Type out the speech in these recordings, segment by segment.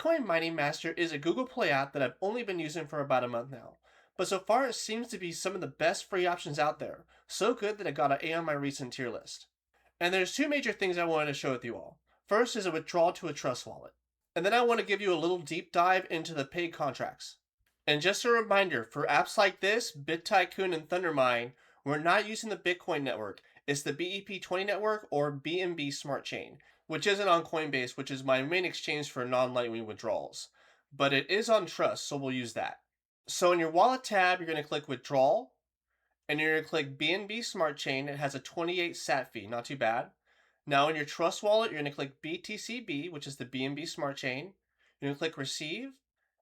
Bitcoin Mining Master is a Google Play app that I've only been using for about a month now. But so far it seems to be some of the best free options out there. So good that it got an A on my recent tier list. And there's two major things I wanted to share with you all. First is a withdrawal to a trust wallet. And then I want to give you a little deep dive into the paid contracts. And just a reminder, for apps like this, BitTycoon and Thundermine, we're not using the Bitcoin network. It's the BEP20 network or BNB Smart Chain, which isn't on Coinbase, which is my main exchange for non-Lightning withdrawals. But it is on Trust, so we'll use that. So in your wallet tab, you're going to click Withdrawal, and you're going to click BNB Smart Chain. It has a 28 sat fee, not too bad. Now in your Trust wallet, you're going to click BTCB, which is the BNB Smart Chain. You're going to click Receive,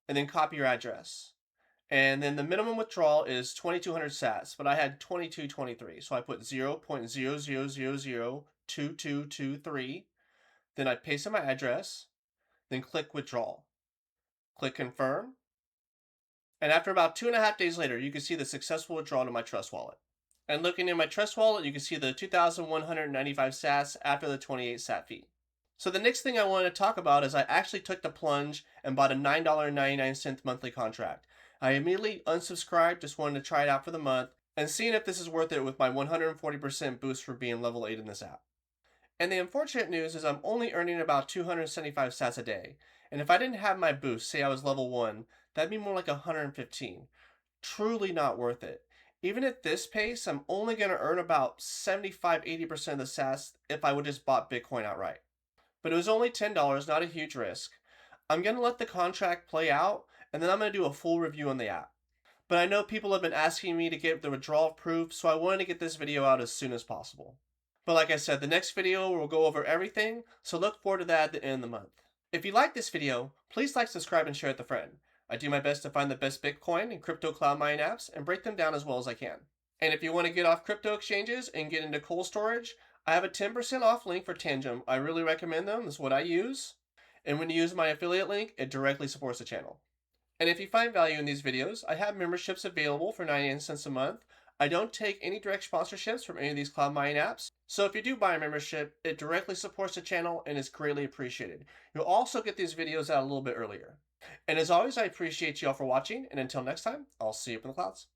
and then copy your address. And then the minimum withdrawal is 2200 sats, but I had 2223, so I put 0.00002223. Then I paste in my address, then click withdrawal. Click confirm. And after about 2.5 days later, you can see the successful withdrawal to my Trust wallet. And looking in my Trust wallet, you can see the 2,195 sats after the 28 sat fee. So the next thing I wanted to talk about is I actually took the plunge and bought a $9.99 monthly contract. I immediately unsubscribed, just wanted to try it out for the month, and seeing if this is worth it with my 140% boost for being level 8 in this app. And the unfortunate news is I'm only earning about 275 sats a day, and if I didn't have my boost, say I was level 1, that'd be more like 115. Truly not worth it. Even at this pace, I'm only going to earn about 75-80% of the sats if I would just bought Bitcoin outright. But it was only $10, not a huge risk. I'm going to let the contract play out, and then I'm going to do a full review on the app. But I know people have been asking me to get the withdrawal proof, so I wanted to get this video out as soon as possible. But like I said, the next video will go over everything, so look forward to that at the end of the month. If you like this video, please like, subscribe, and share it with a friend. I do my best to find the best Bitcoin and crypto cloud mining apps and break them down as well as I can. And if you want to get off crypto exchanges and get into cold storage, I have a 10% off link for Tangem. I really recommend them. That's what I use. And when you use my affiliate link, it directly supports the channel. And if you find value in these videos, I have memberships available for 99 cents a month. I don't take any direct sponsorships from any of these cloud mining apps. So if you do buy a membership, it directly supports the channel and is greatly appreciated. You'll also get these videos out a little bit earlier. And as always, I appreciate you all for watching, and until next time, I'll see you up in the clouds.